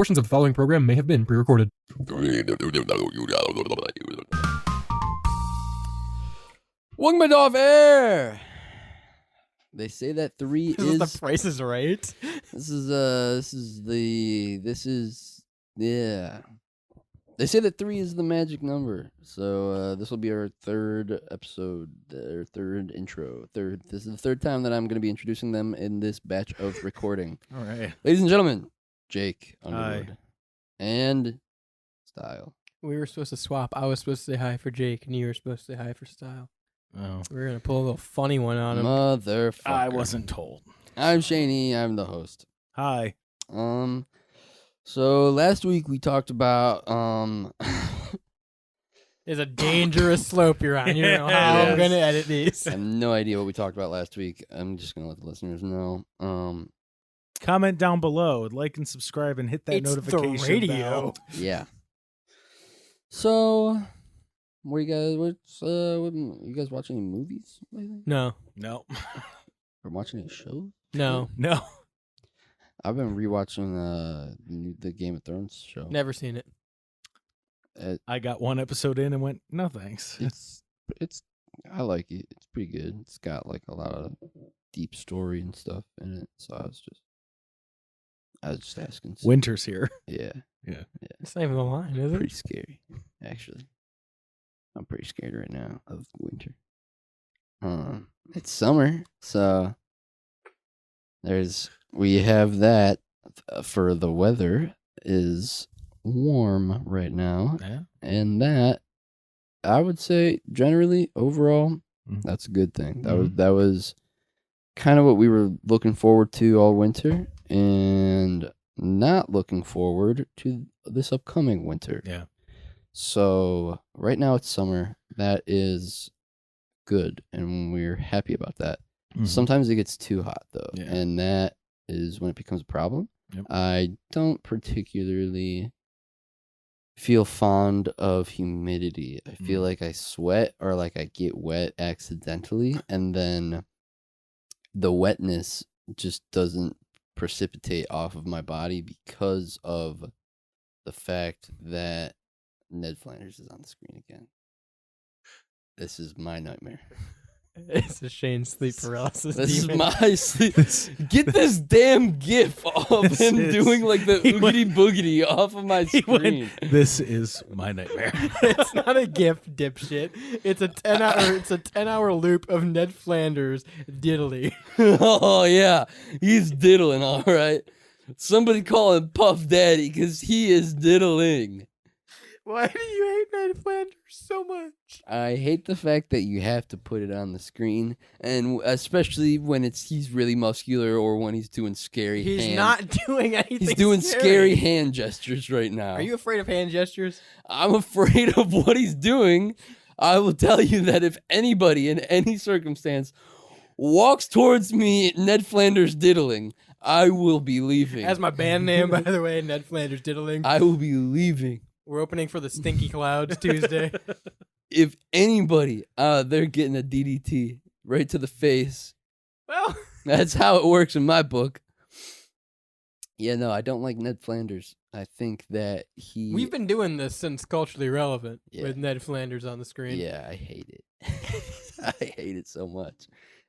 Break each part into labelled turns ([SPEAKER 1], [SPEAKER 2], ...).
[SPEAKER 1] Portions of the following program may have been pre-recorded.
[SPEAKER 2] Welcome back to Off Air. They say that three
[SPEAKER 3] This is the Price is Right.
[SPEAKER 2] They say that 3 is the magic number. So this will be our third episode, our third intro. This is the third time that I'm going to be introducing them in this batch of recording.
[SPEAKER 3] All right.
[SPEAKER 2] Ladies and gentlemen, Jake
[SPEAKER 3] Hi.
[SPEAKER 2] Underwood and Style.
[SPEAKER 3] We were supposed to swap. I was supposed to say hi for Jake, and you were supposed to say hi for Style.
[SPEAKER 4] Oh.
[SPEAKER 3] We were going to pull a little funny one on him.
[SPEAKER 2] Motherfucker.
[SPEAKER 4] I wasn't told.
[SPEAKER 2] I'm Shayne. I'm the host.
[SPEAKER 4] Hi.
[SPEAKER 2] So last week we talked about
[SPEAKER 3] It's a dangerous slope you're on. You know how
[SPEAKER 2] Yes.
[SPEAKER 3] I'm going to edit these.
[SPEAKER 2] I have no idea what we talked about last week. I'm just gonna let the listeners know.
[SPEAKER 4] Comment down below, like and subscribe, and hit that
[SPEAKER 3] It's the
[SPEAKER 4] notification
[SPEAKER 3] radio.
[SPEAKER 4] bell.
[SPEAKER 2] Yeah. So, what you guys watching any movies lately?
[SPEAKER 3] No.
[SPEAKER 4] No.
[SPEAKER 2] Or watching any shows?
[SPEAKER 3] No.
[SPEAKER 4] No.
[SPEAKER 2] I've been rewatching the Game of Thrones show.
[SPEAKER 3] Never seen it.
[SPEAKER 4] I got one episode in and went, no thanks.
[SPEAKER 2] It's I like it. It's pretty good. It's got like a lot of deep story and stuff in it. So I was just asking.
[SPEAKER 4] Winter's here.
[SPEAKER 2] Yeah.
[SPEAKER 3] It's not even the line, is it?
[SPEAKER 2] Pretty scary, actually. I'm pretty scared right now of winter. It's summer, so we have that for the weather is warm right now,
[SPEAKER 4] Yeah.
[SPEAKER 2] and that I would say generally overall
[SPEAKER 4] Mhm.
[SPEAKER 2] that's a good thing.
[SPEAKER 4] Mhm.
[SPEAKER 2] That was kind of what we were looking forward to all winter, and not looking forward to this upcoming winter.
[SPEAKER 4] Yeah.
[SPEAKER 2] So right now it's summer. That is good, and we're happy about that.
[SPEAKER 4] Mhm.
[SPEAKER 2] Sometimes it gets too hot though,
[SPEAKER 4] Yeah.
[SPEAKER 2] and that is when it becomes a problem.
[SPEAKER 4] Yep.
[SPEAKER 2] I don't particularly feel fond of humidity. I feel like I sweat or like I get wet accidentally, and then the wetness just doesn't precipitate off of my body because of the fact that Ned Flanders is on the screen again. This is my nightmare.
[SPEAKER 3] It's a Shane sleep paralysis.
[SPEAKER 2] This is
[SPEAKER 3] demon.
[SPEAKER 2] my sleep. Get this damn gif of
[SPEAKER 4] This
[SPEAKER 2] him
[SPEAKER 4] is-
[SPEAKER 2] doing like the
[SPEAKER 4] he went-
[SPEAKER 2] oogity boogity off of my
[SPEAKER 4] He went,
[SPEAKER 2] screen.
[SPEAKER 4] this is my nightmare.
[SPEAKER 3] It's not a GIF, dipshit. It's a 10-hour loop of Ned Flanders diddly.
[SPEAKER 2] Oh yeah, he's diddling, all right. Somebody call him Puff Daddy because he is diddling.
[SPEAKER 3] Why do you hate Ned Flanders so much?
[SPEAKER 2] I hate the fact that you have to put it on the screen, and especially when he's really muscular or when he's doing scary.
[SPEAKER 3] He's not doing anything.
[SPEAKER 2] He's doing scary hand gestures right now.
[SPEAKER 3] Are you afraid of hand gestures?
[SPEAKER 2] I'm afraid of what he's doing. I will tell you that if anybody in any circumstance walks towards me, Ned Flanders diddling, I will be leaving.
[SPEAKER 3] That's my band name, by the way, Ned Flanders Diddling.
[SPEAKER 2] I will be leaving.
[SPEAKER 3] We're opening for the Stinky Clouds Tuesday.
[SPEAKER 2] If anybody, they're getting a DDT right to the face.
[SPEAKER 3] Well,
[SPEAKER 2] That's how it works in my book. Yeah, no, I don't like Ned Flanders. I think that
[SPEAKER 3] we've been doing this since Culturally Relevant
[SPEAKER 2] Yeah.
[SPEAKER 3] with Ned Flanders on the screen.
[SPEAKER 2] Yeah, I hate it. I hate it so much.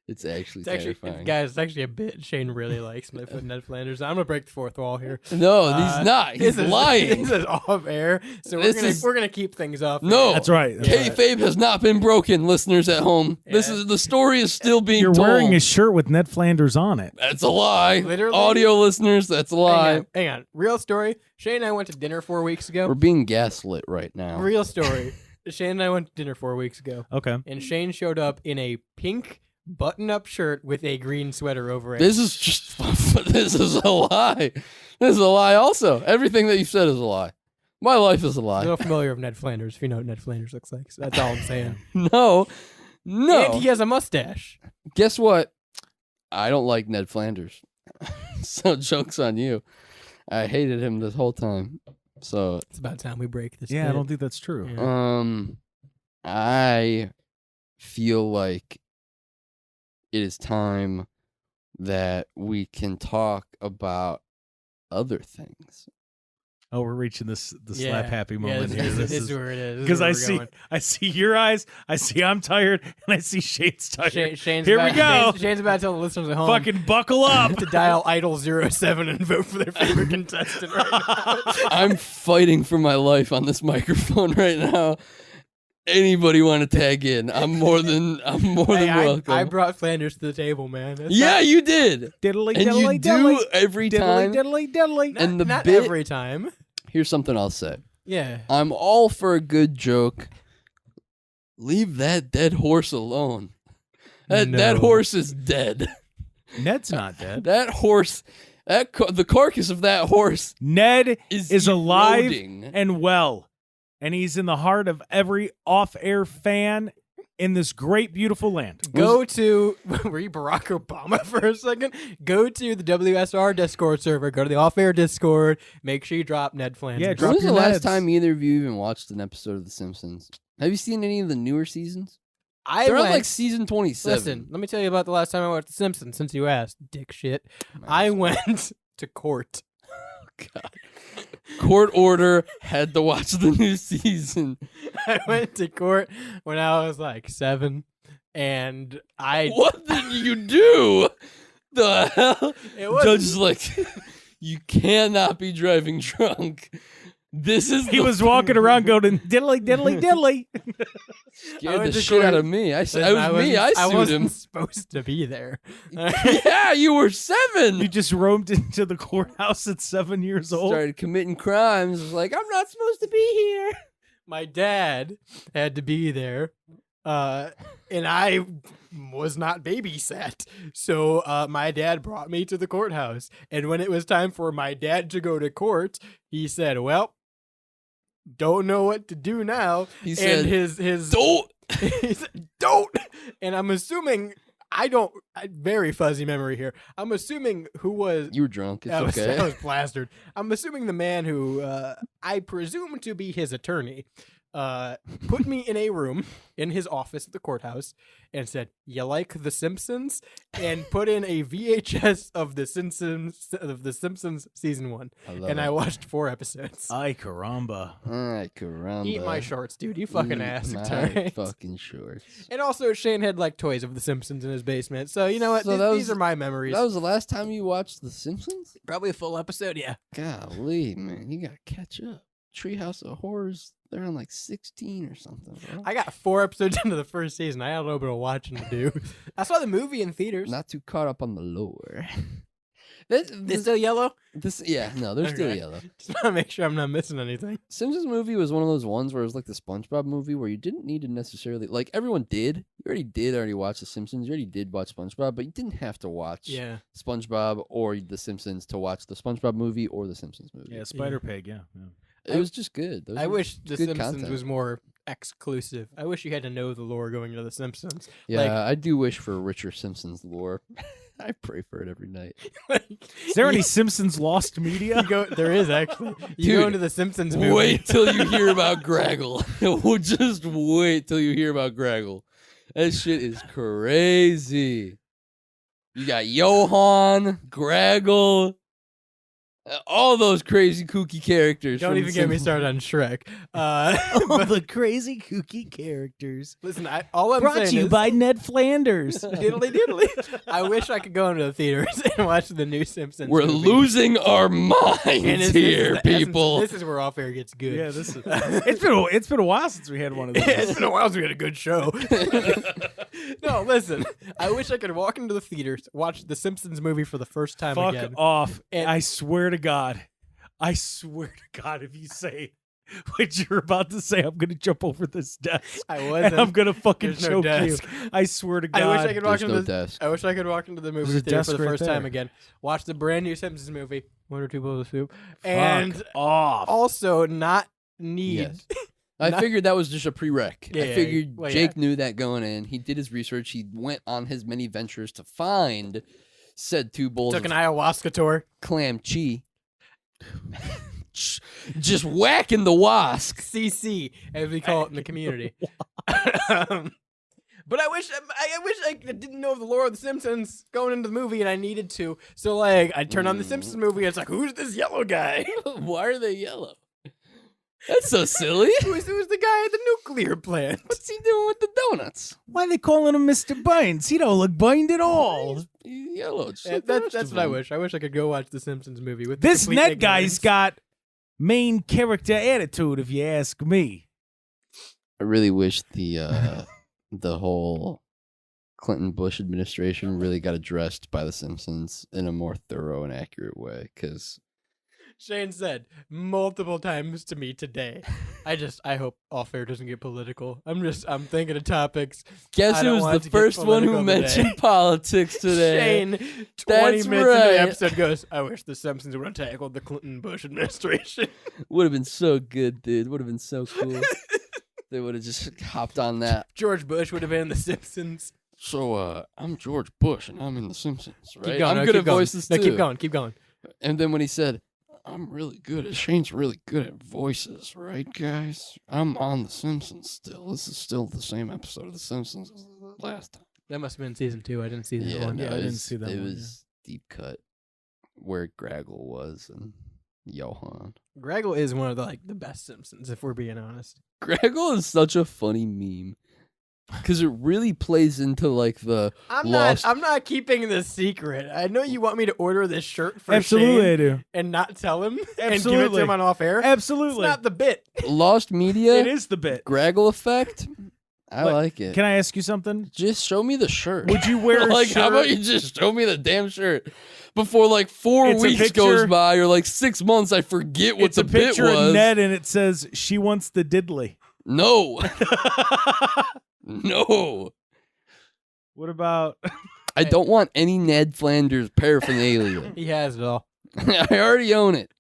[SPEAKER 2] It's actually
[SPEAKER 3] It's actually,
[SPEAKER 2] terrifying.
[SPEAKER 3] guys, it's actually a bit Shane really likes Ned Flanders. I'm gonna break the fourth wall here.
[SPEAKER 2] No, he's not. He's lying.
[SPEAKER 3] This is off air, so we're gonna keep things off.
[SPEAKER 2] No.
[SPEAKER 3] air.
[SPEAKER 4] That's right. That's right.
[SPEAKER 2] Kayfabe has not been broken, listeners at home. This
[SPEAKER 3] Yeah.
[SPEAKER 2] is the story is still being
[SPEAKER 4] You're
[SPEAKER 2] told.
[SPEAKER 4] wearing a shirt with Ned Flanders on it.
[SPEAKER 2] That's a lie.
[SPEAKER 3] Literally?
[SPEAKER 2] Audio listeners, that's a lie.
[SPEAKER 3] Hang on. Real story. Shane and I went to dinner 4 weeks ago.
[SPEAKER 2] We're being gaslit right now.
[SPEAKER 3] Real story. Shane and I went to dinner 4 weeks ago,
[SPEAKER 4] Okay.
[SPEAKER 3] and Shane showed up in a pink button-up shirt with a green sweater over it.
[SPEAKER 2] This is just this is a lie. This is a lie also. Everything that you said is a lie. My life is a
[SPEAKER 3] I'm a
[SPEAKER 2] lie.
[SPEAKER 3] little familiar with Ned Flanders, if you know what Ned Flanders looks like. So that's all I'm saying.
[SPEAKER 2] No.
[SPEAKER 3] And he has a mustache.
[SPEAKER 2] Guess what? I don't like Ned Flanders. So joke's on you. I hated him this whole time. So
[SPEAKER 3] It's about time we break this.
[SPEAKER 4] Yeah, I
[SPEAKER 3] bit.
[SPEAKER 4] don't think that's true.
[SPEAKER 3] Yeah.
[SPEAKER 2] I feel like it is time that we can talk about other things.
[SPEAKER 4] Oh, we're reaching the slap happy moment
[SPEAKER 3] Yeah,
[SPEAKER 4] here.
[SPEAKER 3] this is where it is. This is
[SPEAKER 4] Because
[SPEAKER 3] where
[SPEAKER 4] I
[SPEAKER 3] we're
[SPEAKER 4] see
[SPEAKER 3] going.
[SPEAKER 4] I see your eyes, I see I'm tired, and I see Shayne's tired.
[SPEAKER 3] Shane's
[SPEAKER 4] Here we
[SPEAKER 3] about,
[SPEAKER 4] go.
[SPEAKER 3] Shane's about to tell the listeners at home
[SPEAKER 4] Fucking buckle up.
[SPEAKER 3] to dial idol 07 and vote for their favorite contestant right now.
[SPEAKER 2] I'm fighting for my life on this microphone right now. Anybody want to tag in? I'm more than welcome.
[SPEAKER 3] I brought Flanders to the table, man. That's
[SPEAKER 2] yeah,
[SPEAKER 3] not-
[SPEAKER 2] you did.
[SPEAKER 4] Diddly
[SPEAKER 2] And
[SPEAKER 4] diddly
[SPEAKER 2] you
[SPEAKER 4] diddly.
[SPEAKER 2] do every
[SPEAKER 4] Diddly
[SPEAKER 2] time.
[SPEAKER 4] diddly diddly.
[SPEAKER 3] not,
[SPEAKER 2] and the
[SPEAKER 3] not
[SPEAKER 2] bit-
[SPEAKER 3] every time.
[SPEAKER 2] Here's something I'll say.
[SPEAKER 3] Yeah.
[SPEAKER 2] I'm all for a good joke. Leave that dead horse alone. That
[SPEAKER 3] No.
[SPEAKER 2] horse is dead.
[SPEAKER 4] Ned's not dead.
[SPEAKER 2] That horse, the carcass of that horse
[SPEAKER 4] Ned is alive
[SPEAKER 2] eroding.
[SPEAKER 4] and well, and he's in the heart of every off-air fan in this great, beautiful land.
[SPEAKER 3] Go to were you Barack Obama for a second? Go to the WSR Discord server. Go to the off-air Discord. Make sure you drop Ned Flanders.
[SPEAKER 4] Yeah, drop
[SPEAKER 2] When was the
[SPEAKER 4] your
[SPEAKER 2] last
[SPEAKER 4] Neds.
[SPEAKER 2] time either of you even watched an episode of The Simpsons? Have you seen any of the newer seasons?
[SPEAKER 3] I
[SPEAKER 2] They're on
[SPEAKER 3] went,
[SPEAKER 2] like season 27.
[SPEAKER 3] listen. Let me tell you about the last time I watched The Simpsons. Since you asked, dick shit, I went to court.
[SPEAKER 2] God. Court order, had to watch the new season.
[SPEAKER 3] I went to court when I was like 7, and I
[SPEAKER 2] What did you do? The hell?
[SPEAKER 3] It wasn't-
[SPEAKER 2] Judge is like, you cannot be driving drunk. This is
[SPEAKER 4] He
[SPEAKER 2] the
[SPEAKER 4] was walking around going diddly diddly diddly.
[SPEAKER 3] I
[SPEAKER 2] scared
[SPEAKER 3] went
[SPEAKER 2] the
[SPEAKER 3] to
[SPEAKER 2] shit out
[SPEAKER 3] court.
[SPEAKER 2] of me. I
[SPEAKER 3] Listen,
[SPEAKER 2] sued
[SPEAKER 3] wasn't
[SPEAKER 2] him.
[SPEAKER 3] supposed to be there.
[SPEAKER 2] Yeah, you were 7.
[SPEAKER 4] You just roamed into the courthouse at 7 years old.
[SPEAKER 2] Started committing crimes. Was like, I'm not supposed to be here.
[SPEAKER 3] My dad had to be there, and I was not babysat. So my dad brought me to the courthouse. And when it was time for my dad to go to court, he said, well, don't know what to do now.
[SPEAKER 2] He said,
[SPEAKER 3] and his
[SPEAKER 2] don't.
[SPEAKER 3] he said, don't. And I'm assuming, very fuzzy memory here. I'm assuming who was
[SPEAKER 2] You were drunk. It's
[SPEAKER 3] I was,
[SPEAKER 2] okay.
[SPEAKER 3] I was plastered. I'm assuming the man who I presume to be his attorney put me in a room in his office at the courthouse and said, "You like The Simpsons?" and put in a VHS of The Simpsons season 1,
[SPEAKER 2] I love
[SPEAKER 3] and
[SPEAKER 2] it.
[SPEAKER 3] I watched 4 episodes.
[SPEAKER 4] Ay caramba.
[SPEAKER 2] Ay, caramba.
[SPEAKER 3] Eat my shorts, dude. You fucking
[SPEAKER 2] Eat
[SPEAKER 3] ass.
[SPEAKER 2] my
[SPEAKER 3] Alright?
[SPEAKER 2] fucking shorts.
[SPEAKER 3] And also, Shane had like toys of The Simpsons in his basement. So you know what?
[SPEAKER 2] So that
[SPEAKER 3] These
[SPEAKER 2] was-
[SPEAKER 3] are my memories.
[SPEAKER 2] That was the last time you watched The Simpsons?
[SPEAKER 3] Probably a full episode. Yeah.
[SPEAKER 2] Golly, man, you gotta catch up. Treehouse of Horrors, they're on like 16 or something, bro.
[SPEAKER 3] I got 4 episodes into the first season. I had a little bit of watching to do. I saw the movie in theaters.
[SPEAKER 2] Not too caught up on the lore.
[SPEAKER 3] It's
[SPEAKER 2] this,
[SPEAKER 3] still yellow.
[SPEAKER 2] no, they're still
[SPEAKER 3] Okay.
[SPEAKER 2] yellow.
[SPEAKER 3] Just want to make sure I'm not missing anything.
[SPEAKER 2] Simpsons movie was one of those ones where it was like the SpongeBob movie where you didn't need to necessarily, like everyone did. You already watch The Simpsons. You already did watch SpongeBob, but you didn't have to watch
[SPEAKER 3] Yeah.
[SPEAKER 2] SpongeBob or The Simpsons to watch the SpongeBob movie or the Simpsons movie.
[SPEAKER 4] Yeah, Spider Pig, yeah.
[SPEAKER 2] It was just good. Those
[SPEAKER 3] I
[SPEAKER 2] were
[SPEAKER 3] wish The
[SPEAKER 2] good
[SPEAKER 3] Simpsons
[SPEAKER 2] content.
[SPEAKER 3] was more exclusive. I wish you had to know the lore going into The Simpsons.
[SPEAKER 2] Yeah, I do wish for richer Simpsons lore. I pray for it every night.
[SPEAKER 4] Is there any Simpsons lost media?
[SPEAKER 3] There is actually. You
[SPEAKER 2] Dude,
[SPEAKER 3] go into the Simpsons movie.
[SPEAKER 2] Wait till you hear about Graggle. Just wait till you hear about Graggle. That shit is crazy. You got Johan, Graggle, all those crazy kooky characters.
[SPEAKER 3] Don't
[SPEAKER 2] from
[SPEAKER 3] even
[SPEAKER 2] The
[SPEAKER 3] get me
[SPEAKER 2] Simpsons.
[SPEAKER 3] started on Shrek.
[SPEAKER 4] All the crazy kooky characters.
[SPEAKER 3] Listen, all I'm
[SPEAKER 4] Brought
[SPEAKER 3] saying
[SPEAKER 4] to you
[SPEAKER 3] is,
[SPEAKER 4] by Ned Flanders.
[SPEAKER 3] diddly diddly. I wish I could go into the theaters and watch the new Simpsons.
[SPEAKER 2] We're
[SPEAKER 3] movie.
[SPEAKER 2] losing our minds
[SPEAKER 3] And this is
[SPEAKER 2] here,
[SPEAKER 3] the essence-
[SPEAKER 2] people.
[SPEAKER 3] This is where off air gets good.
[SPEAKER 4] Yeah, this is. It's been a while since we had one of these.
[SPEAKER 3] It's been a while since we had a good show. No, listen. I wish I could walk into the theaters, watch the Simpsons movie for the first time
[SPEAKER 4] Fuck
[SPEAKER 3] again.
[SPEAKER 4] off!
[SPEAKER 3] And-
[SPEAKER 4] I swear to God, if you say what you're about to say, I'm gonna jump over this desk
[SPEAKER 3] I
[SPEAKER 4] and
[SPEAKER 3] wasn't.
[SPEAKER 4] I'm gonna fucking
[SPEAKER 3] There's no
[SPEAKER 4] choke you.
[SPEAKER 3] desk.
[SPEAKER 4] I swear to God.
[SPEAKER 3] I wish I could walk
[SPEAKER 2] There's
[SPEAKER 3] into
[SPEAKER 2] no
[SPEAKER 3] the.
[SPEAKER 2] desk.
[SPEAKER 3] I wish I could walk into the movie
[SPEAKER 4] There's a
[SPEAKER 3] theater for
[SPEAKER 4] desk
[SPEAKER 3] the
[SPEAKER 4] right
[SPEAKER 3] first time
[SPEAKER 4] there.
[SPEAKER 3] again. Watch the brand new Simpsons movie, One or Two Bowls of Soup,
[SPEAKER 4] Fuck
[SPEAKER 3] and
[SPEAKER 4] off.
[SPEAKER 3] also not need.
[SPEAKER 2] Yes. I
[SPEAKER 3] Not-
[SPEAKER 2] figured that was just a prereq.
[SPEAKER 3] Yeah,
[SPEAKER 2] I figured
[SPEAKER 3] well,
[SPEAKER 2] Jake
[SPEAKER 3] yeah.
[SPEAKER 2] knew that going in. He did his research. He went on his many ventures to find said 2 bowls
[SPEAKER 3] Took
[SPEAKER 2] of
[SPEAKER 3] an ayahuasca tour.
[SPEAKER 2] clam chi. Just whacking the wask.
[SPEAKER 3] CC, as we call it in the community. But I wish I didn't know the lore of the Simpsons going into the movie, and I needed to. So like, I turn on the Simpsons movie, and it's like, who's this yellow guy?
[SPEAKER 2] Why are they yellow? That's so silly.
[SPEAKER 3] who's the guy at the nuclear plant?
[SPEAKER 2] What's he doing with the donuts?
[SPEAKER 4] Why are they calling him Mr. Burns? He don't look burned at all.
[SPEAKER 2] He's yellow. just
[SPEAKER 3] Yeah,
[SPEAKER 2] like the rest
[SPEAKER 3] that's
[SPEAKER 2] of
[SPEAKER 3] what I
[SPEAKER 2] them.
[SPEAKER 3] wish. I wish I could go watch the Simpsons movie with the
[SPEAKER 4] This
[SPEAKER 3] complete
[SPEAKER 4] Ned guy's
[SPEAKER 3] ignorance.
[SPEAKER 4] got main character attitude, if you ask me.
[SPEAKER 2] I really wish the whole Clinton Bush administration really got addressed by the Simpsons in a more thorough and accurate way, because
[SPEAKER 3] Shayne said multiple times to me today. I hope Off Air doesn't get political. I'm thinking of topics.
[SPEAKER 2] guess
[SPEAKER 3] I
[SPEAKER 2] who
[SPEAKER 3] don't
[SPEAKER 2] was
[SPEAKER 3] want
[SPEAKER 2] the
[SPEAKER 3] to get
[SPEAKER 2] first one who
[SPEAKER 3] political today.
[SPEAKER 2] mentioned politics today?
[SPEAKER 3] Shayne, 20
[SPEAKER 2] That's
[SPEAKER 3] minutes into
[SPEAKER 2] right.
[SPEAKER 3] the episode goes, I wish the Simpsons would have tackled the Clinton Bush administration.
[SPEAKER 2] Would have been so good, dude. Would have been so cool. They would have just hopped on that.
[SPEAKER 3] George Bush would have been in the Simpsons.
[SPEAKER 2] So, I'm George Bush, and I'm in The Simpsons, right?
[SPEAKER 3] Keep going.
[SPEAKER 2] I'm
[SPEAKER 3] no,
[SPEAKER 2] good
[SPEAKER 3] keep
[SPEAKER 2] at
[SPEAKER 3] going.
[SPEAKER 2] voices,
[SPEAKER 3] No,
[SPEAKER 2] too.
[SPEAKER 3] keep going.
[SPEAKER 2] And then when he said, I'm really good at, Shane's really good at voices, right, guys? I'm on The Simpsons still. This is still the same episode of The Simpsons as the last time.
[SPEAKER 3] That must have been season 2. I didn't see that
[SPEAKER 2] Yeah,
[SPEAKER 3] one.
[SPEAKER 2] no,
[SPEAKER 4] I
[SPEAKER 2] it
[SPEAKER 4] didn't
[SPEAKER 2] was-
[SPEAKER 4] see that
[SPEAKER 2] It
[SPEAKER 4] one,
[SPEAKER 2] was deep cut where Graggle was and Johan.
[SPEAKER 3] Graggle is one of the best Simpsons, if we're being honest.
[SPEAKER 2] Graggle is such a funny meme because it really plays into like the
[SPEAKER 3] I'm
[SPEAKER 2] lost.
[SPEAKER 3] not keeping this secret. I know you want me to order this shirt for
[SPEAKER 4] Absolutely, I
[SPEAKER 3] Shane
[SPEAKER 4] do.
[SPEAKER 3] and not tell him and give it to
[SPEAKER 4] Absolutely.
[SPEAKER 3] him on off air. It's
[SPEAKER 4] Absolutely.
[SPEAKER 3] not the bit.
[SPEAKER 2] Lost media.
[SPEAKER 4] It is the bit.
[SPEAKER 2] Graggle effect. I
[SPEAKER 4] What-
[SPEAKER 2] like it.
[SPEAKER 4] Can I ask you something?
[SPEAKER 2] Just show me the shirt.
[SPEAKER 4] Would you wear a
[SPEAKER 2] like,
[SPEAKER 4] shirt?
[SPEAKER 2] how about you just show me the damn shirt before like 4
[SPEAKER 4] It's a
[SPEAKER 2] weeks
[SPEAKER 4] picture-
[SPEAKER 2] goes by or like 6 months? I forget what
[SPEAKER 4] It's
[SPEAKER 2] the
[SPEAKER 4] a picture
[SPEAKER 2] bit was.
[SPEAKER 4] of Ned, and it says she wants the diddly.
[SPEAKER 2] No, no.
[SPEAKER 4] What about?
[SPEAKER 2] I don't want any Ned Flanders paraphernalia.
[SPEAKER 3] He has it all.
[SPEAKER 2] I already own it.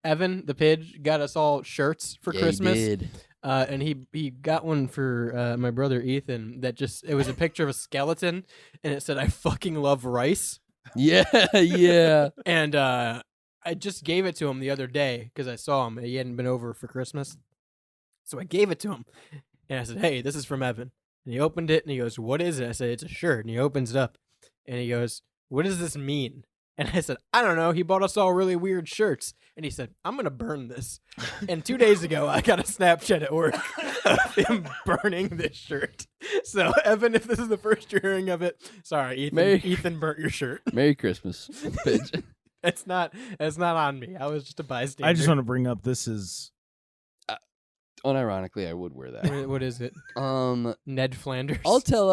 [SPEAKER 3] Evan, the pidge, got us all shirts for
[SPEAKER 2] Yeah,
[SPEAKER 3] Christmas.
[SPEAKER 2] He did.
[SPEAKER 3] And he got one for my brother Ethan that it was a picture of a skeleton and it said, I fucking love rice.
[SPEAKER 2] Yeah, yeah.
[SPEAKER 3] And I just gave it to him the other day because I saw him. He hadn't been over for Christmas. So I gave it to him. And I said, hey, this is from Evan. And he opened it and he goes, what is it? I said, it's a shirt. And he opens it up and he goes, what does this mean? And I said, I don't know. He bought us all really weird shirts. And he said, I'm going to burn this. And 2 days ago, I got a Snapchat at work of him burning this shirt. So, Evan, if this is the first you're hearing of it, sorry, Ethan. Ethan burnt your shirt.
[SPEAKER 2] Merry Christmas, bitch.
[SPEAKER 3] It's not on me. I was just a bystander.
[SPEAKER 4] I just want to bring up this is
[SPEAKER 2] Unironically, I would wear that.
[SPEAKER 3] What is it? Ned Flanders.
[SPEAKER 2] I'll tell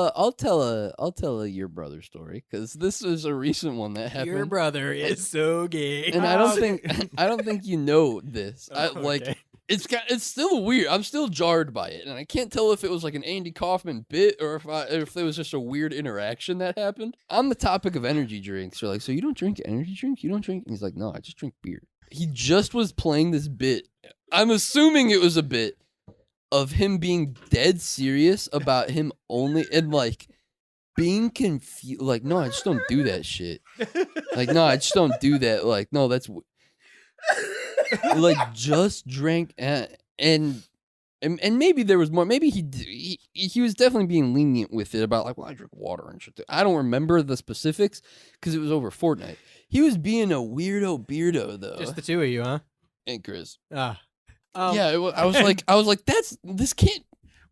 [SPEAKER 2] a your brother story because this is a recent one that happened.
[SPEAKER 3] Your brother is so gay.
[SPEAKER 2] and I don't think you know this.
[SPEAKER 3] Okay.
[SPEAKER 2] It's still weird. I'm still jarred by it, and I can't tell if it was like an Andy Kaufman bit or if it was just a weird interaction that happened. On the topic of energy drinks, they're like, "So you don't drink energy drink? You don't drink?" And he's like, "No, I just drink beer." He just was playing this bit. I'm assuming it was a bit of him being dead serious about him only and like being confused. Like, no, I just don't do that shit. Like, no, I just don't do that. Like, no, that's like just drank and maybe there was more. Maybe he was definitely being lenient with it about like, well, I drink water and shit. I don't remember the specifics because it was over Fortnite. He was being a weirdo beardo though.
[SPEAKER 3] Just the two of you, huh?
[SPEAKER 2] And Chris.
[SPEAKER 3] Yeah.
[SPEAKER 2] I was like, this can't.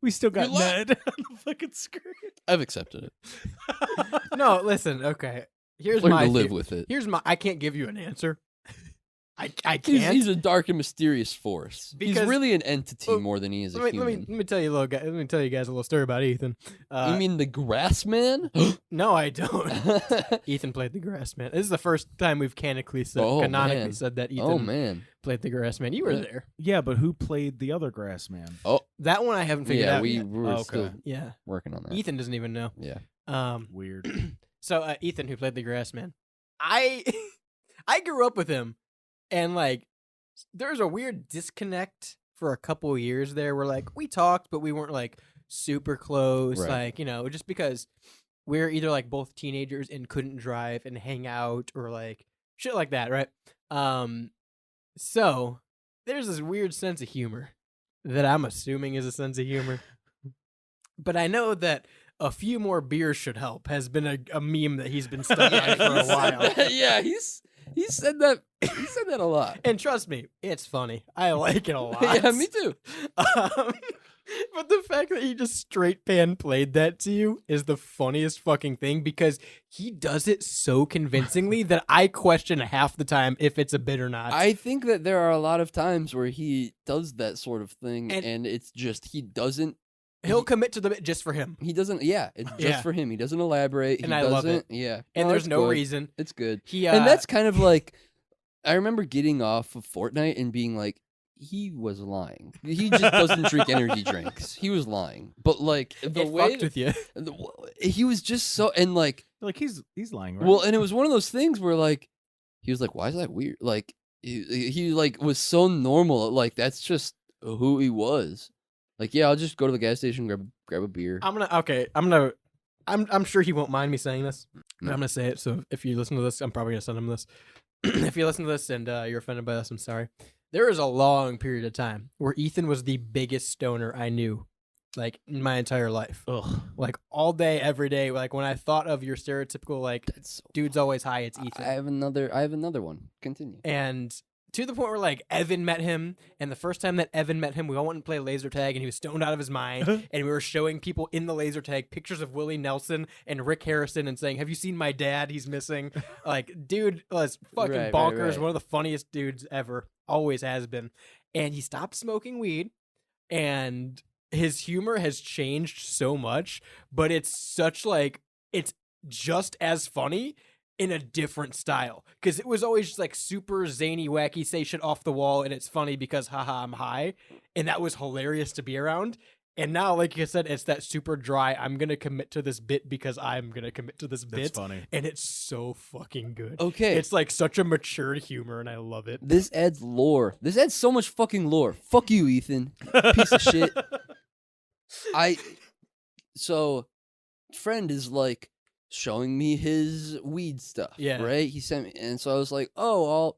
[SPEAKER 4] we still got
[SPEAKER 2] You're li-
[SPEAKER 4] Ned on the fucking screen.
[SPEAKER 2] I've accepted it.
[SPEAKER 3] No, listen. Okay. Here's
[SPEAKER 2] Learn
[SPEAKER 3] my
[SPEAKER 2] to live with it.
[SPEAKER 3] I can't give you an answer. I
[SPEAKER 2] He's,
[SPEAKER 3] can't.
[SPEAKER 2] he's a dark and mysterious force. He's
[SPEAKER 3] Because-
[SPEAKER 2] really an entity
[SPEAKER 3] Well,
[SPEAKER 2] more than he is a
[SPEAKER 3] let
[SPEAKER 2] human.
[SPEAKER 3] me tell you let me tell you guys a little story about Ethan.
[SPEAKER 2] You mean the grass man?
[SPEAKER 3] No, I don't. Ethan played the grass man. This is the first time we've canonically
[SPEAKER 2] man.
[SPEAKER 3] said that Ethan
[SPEAKER 2] Oh man.
[SPEAKER 3] played the grass man. You were
[SPEAKER 2] Yeah.
[SPEAKER 3] there.
[SPEAKER 4] Yeah, but who played the other grass man?
[SPEAKER 3] That one I haven't figured
[SPEAKER 2] Yeah,
[SPEAKER 3] out
[SPEAKER 2] we
[SPEAKER 3] yet.
[SPEAKER 2] were
[SPEAKER 4] Okay.
[SPEAKER 2] still
[SPEAKER 3] Yeah.
[SPEAKER 2] working on that.
[SPEAKER 3] Ethan doesn't even know.
[SPEAKER 2] Yeah.
[SPEAKER 4] Weird.
[SPEAKER 3] So Ethan, who played the grass man, I grew up with him, and like there was a weird disconnect for a couple of years there where like we talked, but we weren't like super close.
[SPEAKER 2] Right.
[SPEAKER 3] Like, just because we're either like both teenagers and couldn't drive and hang out or like shit like that, right? So there's this weird sense of humor that I'm assuming is a sense of humor. but I know that a few more beers should help has been a meme that he's been stuck on for a while.
[SPEAKER 2] Yeah, he said that. He said that a lot.
[SPEAKER 3] And trust me, it's funny. I like it a lot.
[SPEAKER 2] Yeah, me too.
[SPEAKER 3] But the fact that he just straight pan played that to you is the funniest fucking thing because he does it so convincingly that I question half the time if it's a bit or not.
[SPEAKER 2] I think that there are a lot of times where he does that sort of thing,
[SPEAKER 3] And-
[SPEAKER 2] and it's just he doesn't.
[SPEAKER 3] He'll commit to the bit just for him.
[SPEAKER 2] He doesn't. Yeah, it's just
[SPEAKER 3] Yeah.
[SPEAKER 2] for him. He doesn't elaborate.
[SPEAKER 3] And
[SPEAKER 2] he
[SPEAKER 3] I
[SPEAKER 2] doesn't.
[SPEAKER 3] love it.
[SPEAKER 2] Yeah,
[SPEAKER 3] And there's
[SPEAKER 2] it's
[SPEAKER 3] no
[SPEAKER 2] good.
[SPEAKER 3] reason.
[SPEAKER 2] It's good.
[SPEAKER 3] He
[SPEAKER 2] And that's kind of like, I remember getting off of Fortnite and being like, he was lying. He just doesn't drink energy drinks. He was lying. But like the
[SPEAKER 3] it
[SPEAKER 2] way
[SPEAKER 3] fucked with you.
[SPEAKER 2] he was just so, and like,
[SPEAKER 4] Like he's lying, right?
[SPEAKER 2] well, and it was one of those things where like he was like, why is that weird? Like he like was so normal. Like that's just who he was. Like, yeah, I'll just go to the gas station, grab a beer.
[SPEAKER 3] I'm sure he won't mind me saying this. But
[SPEAKER 2] No.
[SPEAKER 3] I'm gonna say it. So if you listen to this, I'm probably gonna send him this. If you listen to this and you're offended by this, I'm sorry. There is a long period of time where Ethan was the biggest stoner I knew, like in my entire life.
[SPEAKER 4] Ugh.
[SPEAKER 3] Like all day, every day. Like when I thought of your stereotypical like
[SPEAKER 2] That's so
[SPEAKER 3] dude's always high, it's Ethan.
[SPEAKER 2] I have another one. Continue.
[SPEAKER 3] And to the point where like Evan met him, and the first time that Evan met him, we all went and played laser tag, and he was stoned out of his mind, and we were showing people in the laser tag pictures of Willie Nelson and Rick Harrison, and saying, "Have you seen my dad? He's missing." Like, dude was fucking
[SPEAKER 2] Right,
[SPEAKER 3] bonkers.
[SPEAKER 2] right.
[SPEAKER 3] One of the funniest dudes ever, always has been. And he stopped smoking weed, and his humor has changed so much, but it's such like it's just as funny in a different style, because it was always just like super zany, wacky, say shit off the wall, and it's funny because haha I'm high, and that was hilarious to be around. And now, like you said, it's that super dry, I'm gonna commit to this bit because I'm gonna commit to this
[SPEAKER 4] That's
[SPEAKER 3] bit,
[SPEAKER 4] funny.
[SPEAKER 3] and it's so fucking good.
[SPEAKER 2] Okay.
[SPEAKER 3] It's like such a matured humor, and I love it.
[SPEAKER 2] This adds lore. This adds so much fucking lore. Fuck you, Ethan. Piece of shit. So, friend is like showing me his weed stuff.
[SPEAKER 3] Yeah.
[SPEAKER 2] Right? He sent me, and so I was like, oh,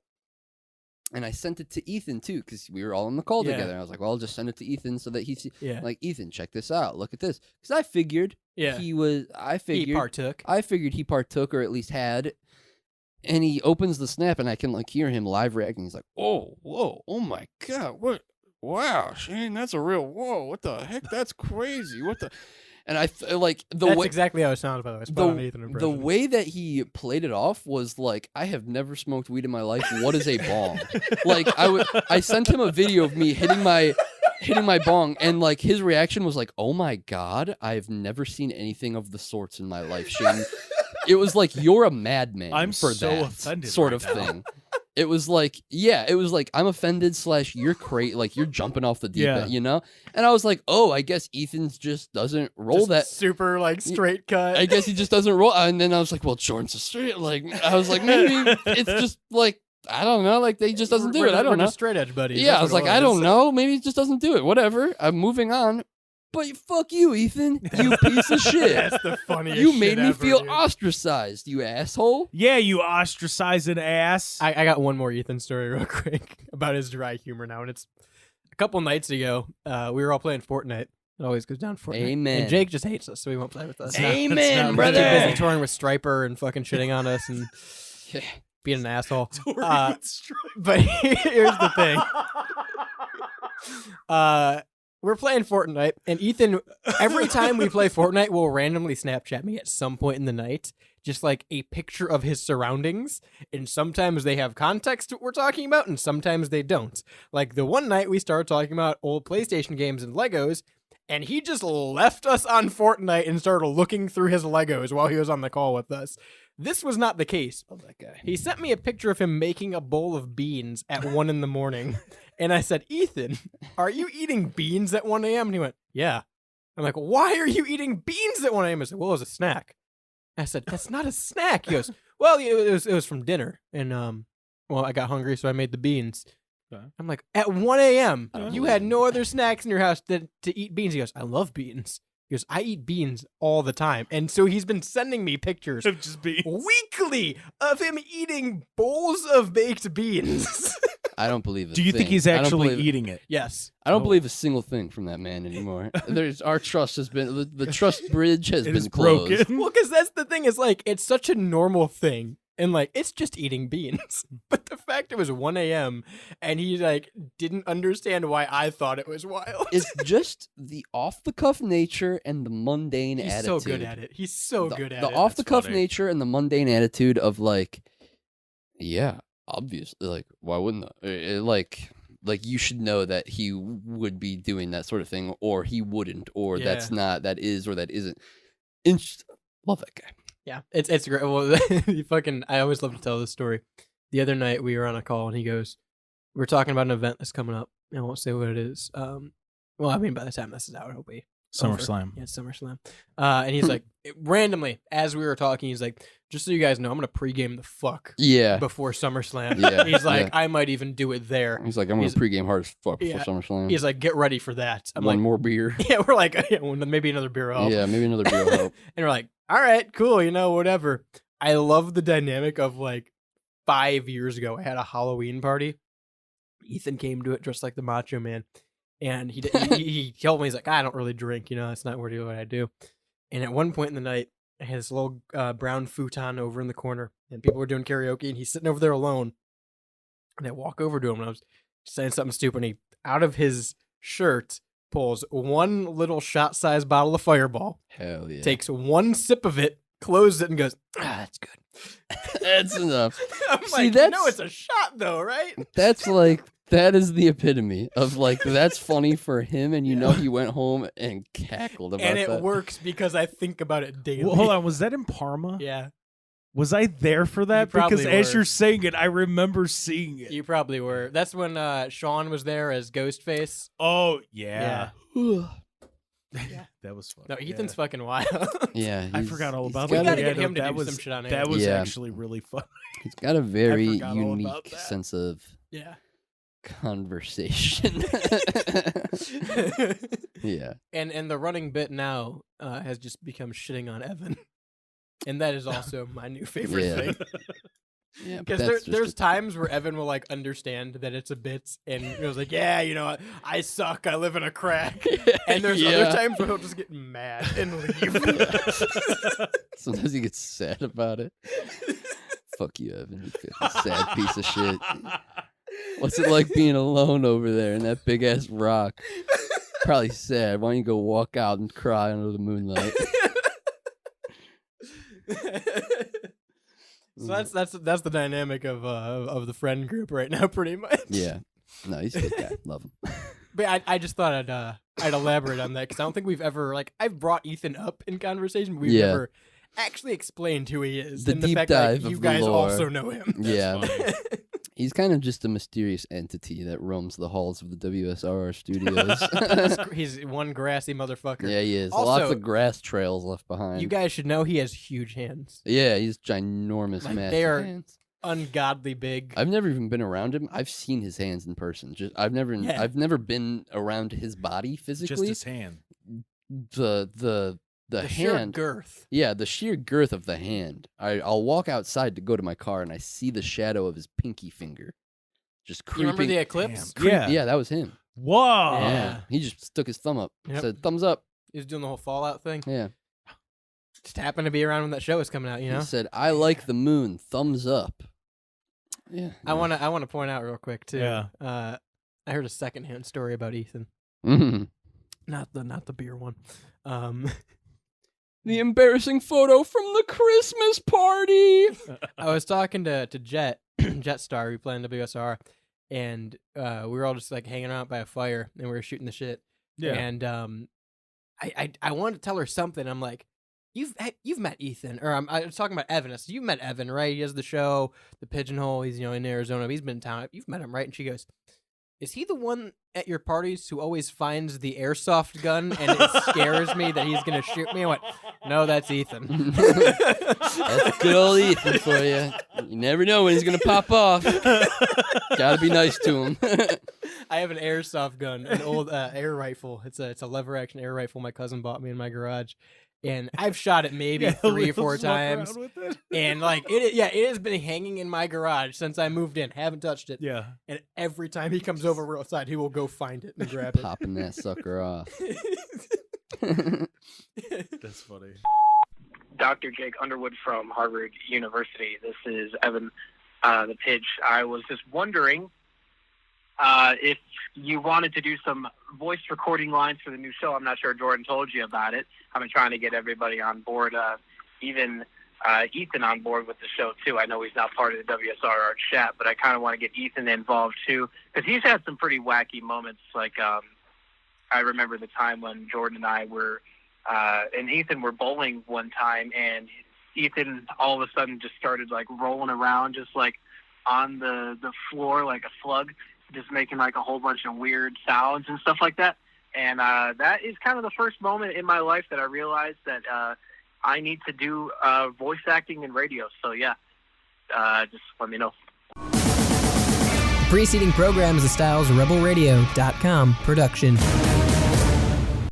[SPEAKER 2] and I sent it to Ethan too, because we were all on the call
[SPEAKER 3] Yeah.
[SPEAKER 2] together. I was like, well, I'll just send it to Ethan so that he's
[SPEAKER 3] Yeah,
[SPEAKER 2] like, Ethan, check this out. Look at this. Because I figured
[SPEAKER 3] yeah.
[SPEAKER 2] I
[SPEAKER 3] He
[SPEAKER 2] figured
[SPEAKER 3] partook.
[SPEAKER 2] I figured he partook or at least had. And he opens the snap, and I can like hear him live reacting. He's like, "Oh, whoa, oh my god, what? Wow, Shayne, that's a real whoa. What the heck? That's crazy. What the?" And I like the
[SPEAKER 3] That's
[SPEAKER 2] way
[SPEAKER 3] exactly how it sounded, by the way. Spot on Ethan
[SPEAKER 2] the
[SPEAKER 3] impression.
[SPEAKER 2] way that he played it off was like, I have never smoked weed in my life. What is a bong? Like I sent him a video of me hitting my bong, and like his reaction was like, "Oh my god, I've never seen anything of the sorts in my life, Shayne." It was like, you're a madman.
[SPEAKER 4] I'm
[SPEAKER 2] for
[SPEAKER 4] so
[SPEAKER 2] that
[SPEAKER 4] offended
[SPEAKER 2] sort
[SPEAKER 4] right
[SPEAKER 2] of
[SPEAKER 4] now.
[SPEAKER 2] thing. It was like, yeah, it was like, I'm offended / you're like you're jumping off the deep
[SPEAKER 4] Yeah.
[SPEAKER 2] end, you know? And I was like, oh, I guess Ethan's just doesn't roll
[SPEAKER 3] Just
[SPEAKER 2] that.
[SPEAKER 3] super like straight cut.
[SPEAKER 2] I guess he just doesn't roll. And then I was like, well, Jordan's a straight. Like, I was like, maybe it's just like, I don't know. Like, they just doesn't do it. I don't
[SPEAKER 3] We're
[SPEAKER 2] know.
[SPEAKER 3] just straight edge buddies.
[SPEAKER 2] Yeah,
[SPEAKER 3] That's
[SPEAKER 2] I was
[SPEAKER 3] what
[SPEAKER 2] like,
[SPEAKER 3] it
[SPEAKER 2] I don't
[SPEAKER 3] was.
[SPEAKER 2] know. Maybe it just doesn't do it. Whatever. I'm moving on. But fuck you, Ethan. You piece of shit.
[SPEAKER 3] That's the funniest.
[SPEAKER 2] You made
[SPEAKER 3] shit
[SPEAKER 2] me
[SPEAKER 3] ever,
[SPEAKER 2] feel
[SPEAKER 3] dude.
[SPEAKER 2] ostracized, you asshole.
[SPEAKER 4] Yeah, you ostracizing ass.
[SPEAKER 3] I got one more Ethan story real quick about his dry humor now, and it's a couple nights ago. We were all playing Fortnite. It always goes down Fortnite.
[SPEAKER 2] Amen.
[SPEAKER 3] And Jake just hates us, so he won't play with us.
[SPEAKER 4] It's not-
[SPEAKER 2] Amen,
[SPEAKER 4] it's not
[SPEAKER 3] He's
[SPEAKER 2] brother.
[SPEAKER 3] too busy touring with Striper and fucking shitting on us and being an asshole. But here's the thing. We're playing Fortnite, and Ethan, every time we play Fortnite, will randomly Snapchat me at some point in the night, just like a picture of his surroundings. And sometimes they have context to what we're talking about, and sometimes they don't. Like the one night we started talking about old PlayStation games and Legos, and he just left us on Fortnite and started looking through his Legos while he was on the call with us. This was not the case.
[SPEAKER 2] Love that guy.
[SPEAKER 3] He sent me a picture of him making a bowl of beans at 1 a.m. And I said, Ethan, are you eating beans at 1 a.m.? And he went, yeah. I'm like, why are you eating beans at 1 a.m.? I said, well, it was a snack. I said, that's not a snack. He goes, well, it was from dinner. And, well, I got hungry, so I made the beans.
[SPEAKER 4] Okay.
[SPEAKER 3] I'm like, at 1 a.m.,
[SPEAKER 2] I don't
[SPEAKER 3] you
[SPEAKER 2] believe
[SPEAKER 3] had
[SPEAKER 2] him.
[SPEAKER 3] no other snacks in your house to eat beans. He goes, I love beans. He goes, I eat beans all the time. And so he's been sending me pictures
[SPEAKER 4] Just be.
[SPEAKER 3] weekly of him eating bowls of baked beans.
[SPEAKER 2] I don't believe it.
[SPEAKER 4] Do you think he's actually eating it?
[SPEAKER 3] Yes.
[SPEAKER 2] I don't
[SPEAKER 4] Oh.
[SPEAKER 2] believe a single thing from that man anymore. Our trust has been the trust bridge has
[SPEAKER 4] It
[SPEAKER 2] been
[SPEAKER 4] is
[SPEAKER 2] closed.
[SPEAKER 4] broken.
[SPEAKER 3] Well, because that's the thing is like it's such a normal thing, and like it's just eating beans. But the fact it was 1 a.m. and he like didn't understand why I thought it was wild.
[SPEAKER 2] It's just the off the cuff nature and the mundane
[SPEAKER 3] He's
[SPEAKER 2] attitude.
[SPEAKER 3] so good at it. He's so good at
[SPEAKER 2] the
[SPEAKER 3] it.
[SPEAKER 2] off the cuff
[SPEAKER 4] funny.
[SPEAKER 2] nature and the mundane attitude of like, yeah, obviously, like why wouldn't like you should know that he would be doing that sort of thing, or he wouldn't, or that's
[SPEAKER 3] Yeah.
[SPEAKER 2] not, that is, or that isn't. Love that guy.
[SPEAKER 3] Yeah, it's great. Well, I always love to tell this story. The other night we were on a call and he goes, "We're talking about an event that's coming up. I won't say what it is. Well, I mean, by the time this is out, it'll be over.
[SPEAKER 4] SummerSlam.
[SPEAKER 3] Yeah, it's SummerSlam. And he's like, randomly as we were talking, he's like, "Just so you guys know, I'm gonna pregame the fuck
[SPEAKER 2] Yeah.
[SPEAKER 3] before SummerSlam."
[SPEAKER 2] Yeah,
[SPEAKER 3] He's like,
[SPEAKER 2] yeah.
[SPEAKER 3] "I might even do it there."
[SPEAKER 2] He's like, I'm going to pregame hard as fuck
[SPEAKER 3] Yeah.
[SPEAKER 2] before SummerSlam.
[SPEAKER 3] He's like, "Get ready for that." I'm
[SPEAKER 2] One
[SPEAKER 3] like,
[SPEAKER 2] more beer.
[SPEAKER 3] "Yeah." We're like, "Yeah, well, maybe another beer will help."
[SPEAKER 2] Yeah, maybe another beer will help.
[SPEAKER 3] And we're like, "All right, cool, whatever." I love the dynamic of like 5 years ago, I had a Halloween party. Ethan came to it dressed like the Macho Man, and he told me, he's like, "I don't really drink, it's not really what I do." And at one point in the night, I had this little brown futon over in the corner, and people were doing karaoke, and he's sitting over there alone. And I walk over to him, and I was saying something stupid, and he, out of his shirt, pulls one little shot-sized bottle of Fireball,
[SPEAKER 2] Hell yeah.
[SPEAKER 3] takes one sip of it, closes it, and goes, "That's good."
[SPEAKER 2] That's enough.
[SPEAKER 3] I'm
[SPEAKER 2] See,
[SPEAKER 3] like,
[SPEAKER 2] that's-
[SPEAKER 3] it's a shot though, right?
[SPEAKER 2] That's like, that is the epitome of like, that's funny for him, and he went home and cackled about
[SPEAKER 3] And it
[SPEAKER 2] that.
[SPEAKER 3] works because I think about it daily.
[SPEAKER 4] Well, hold on. Was that in Parma?
[SPEAKER 3] Yeah,
[SPEAKER 4] Was I there for that?
[SPEAKER 3] probably
[SPEAKER 4] Because as
[SPEAKER 3] were.
[SPEAKER 4] you're saying it, I remember seeing it.
[SPEAKER 3] you probably were. That's when Sean was there as Ghostface.
[SPEAKER 4] Oh, yeah.
[SPEAKER 3] Yeah.
[SPEAKER 4] That was fun.
[SPEAKER 3] No, Ethan's
[SPEAKER 4] Yeah.
[SPEAKER 3] fucking wild.
[SPEAKER 2] Yeah,
[SPEAKER 4] I
[SPEAKER 2] he's-
[SPEAKER 4] forgot all
[SPEAKER 2] he's
[SPEAKER 4] about
[SPEAKER 3] We
[SPEAKER 2] got
[SPEAKER 4] that.
[SPEAKER 3] gotta
[SPEAKER 2] a-
[SPEAKER 3] get
[SPEAKER 4] Yeah,
[SPEAKER 3] him to
[SPEAKER 4] that
[SPEAKER 3] do
[SPEAKER 4] was,
[SPEAKER 3] some shit on
[SPEAKER 4] That
[SPEAKER 3] air.
[SPEAKER 4] was
[SPEAKER 2] Yeah.
[SPEAKER 4] actually really fun.
[SPEAKER 2] He's got a very
[SPEAKER 4] forgot all
[SPEAKER 2] unique
[SPEAKER 4] about that.
[SPEAKER 2] sense of
[SPEAKER 3] Yeah.
[SPEAKER 2] conversation. Yeah.
[SPEAKER 3] And the running bit now has just become shitting on Evan. And that is also my new favorite
[SPEAKER 2] Yeah.
[SPEAKER 3] thing.
[SPEAKER 2] Yeah, but
[SPEAKER 3] Because
[SPEAKER 2] that's just
[SPEAKER 3] there's
[SPEAKER 2] a-
[SPEAKER 3] times where Evan will like understand that it's a bit, and he was like, "Yeah, I suck. I live in a crack." And there's
[SPEAKER 2] Yeah.
[SPEAKER 3] other times where he'll just get mad and leave.
[SPEAKER 2] Sometimes he gets sad about it. Fuck you, Evan. You fucking sad piece of shit. What's it like being alone over there in that big ass rock? Probably sad. Why don't you go walk out and cry under the moonlight?
[SPEAKER 3] So that's the dynamic of the friend group right now, pretty much.
[SPEAKER 2] Yeah. No, he's a good guy. Love him.
[SPEAKER 3] But I just thought I'd elaborate on that because I don't think we've ever I've brought Ethan up in conversation, but we've
[SPEAKER 2] Yeah.
[SPEAKER 3] never actually explained who he is.
[SPEAKER 2] The
[SPEAKER 3] and
[SPEAKER 2] deep
[SPEAKER 3] the fact
[SPEAKER 2] dive
[SPEAKER 3] that you
[SPEAKER 2] of the
[SPEAKER 3] guys
[SPEAKER 2] lore.
[SPEAKER 3] also know him.
[SPEAKER 2] Yeah.
[SPEAKER 4] funny.
[SPEAKER 2] He's kind of just a mysterious entity that roams the halls of the WSRR studios.
[SPEAKER 3] He's one grassy motherfucker.
[SPEAKER 2] Yeah, he is.
[SPEAKER 3] Also-
[SPEAKER 2] Lots of grass trails left behind.
[SPEAKER 3] You guys should know he has huge hands.
[SPEAKER 2] Yeah, he's ginormous,
[SPEAKER 3] Like,
[SPEAKER 2] massive
[SPEAKER 3] they are-
[SPEAKER 2] hands.
[SPEAKER 3] Ungodly big.
[SPEAKER 2] I've never even been around him. I've seen his hands in person. I've never been around his body
[SPEAKER 4] Just
[SPEAKER 2] physically.
[SPEAKER 4] his hand.
[SPEAKER 2] The
[SPEAKER 3] sheer
[SPEAKER 2] hand.
[SPEAKER 3] girth.
[SPEAKER 2] Yeah, the sheer girth of the hand. I'll walk outside to go to my car and I see the shadow of his pinky finger just
[SPEAKER 3] You
[SPEAKER 2] creeping.
[SPEAKER 3] remember the eclipse?
[SPEAKER 4] Damn. Yeah.
[SPEAKER 2] Yeah, that was him.
[SPEAKER 4] Whoa.
[SPEAKER 3] Yeah.
[SPEAKER 2] He just stuck his thumb up.
[SPEAKER 3] Yep.
[SPEAKER 2] Said thumbs up.
[SPEAKER 3] He was doing the whole Fallout thing.
[SPEAKER 2] Yeah.
[SPEAKER 3] Just happened to be around when that show was coming out.
[SPEAKER 2] He said, "I like the moon. Thumbs up." Yeah.
[SPEAKER 3] I want to point out real quick too.
[SPEAKER 4] Yeah.
[SPEAKER 3] I heard a secondhand story about Ethan.
[SPEAKER 2] Mhm.
[SPEAKER 3] Not the beer one.
[SPEAKER 2] The embarrassing photo from the Christmas party.
[SPEAKER 3] I was talking to Jet Jetstar, we play in WSR, and we were all just like hanging out by a fire, and we were shooting the shit.
[SPEAKER 4] Yeah.
[SPEAKER 3] And I wanted to tell her something. I'm like, you've met Ethan, or I was talking about Evan. I said, you've met Evan, right? He has the show, The Pigeonhole. He's in Arizona. He's been in town. You've met him, right? And she goes, is he the one at your parties who always finds the airsoft gun and it scares me that he's gonna shoot me? I went, no, that's Ethan.
[SPEAKER 2] That's good old Ethan for you. You never know when he's gonna pop off. Gotta be nice to him.
[SPEAKER 3] I have an airsoft gun, an old air rifle. It's a lever action air rifle my cousin bought me in my garage, and I've shot it maybe
[SPEAKER 4] Yeah,
[SPEAKER 3] 3 or
[SPEAKER 4] he'll
[SPEAKER 3] 4
[SPEAKER 4] just walk around
[SPEAKER 3] times.
[SPEAKER 4] with it.
[SPEAKER 3] And like it has been hanging in my garage since I moved in. Haven't touched it.
[SPEAKER 4] Yeah.
[SPEAKER 3] And every time he comes over outside, he will go find it and grab it.
[SPEAKER 2] Popping that sucker off.
[SPEAKER 4] That's funny.
[SPEAKER 5] Dr. Jake Underwood from Harvard University. This is Evan, the Pidge. I was just wondering if you wanted to do some voice recording lines for the new show. I'm not sure Jordan told you about it. I've been trying to get everybody on board, even Ethan on board with the show, too. I know he's not part of the WSRR chat, but I kind of want to get Ethan involved, too, because he's had some pretty wacky moments. Like, I remember the time when Jordan and I were and Ethan were bowling one time, and Ethan all of a sudden just started like rolling around, just like on the floor like a slug, just making like a whole bunch of weird sounds and stuff like that. And that is kind of the first moment in my life that I realized that I need to do voice acting in radio. So yeah, just let me know.
[SPEAKER 6] The preceding program is a StylesRebelRadio.com production.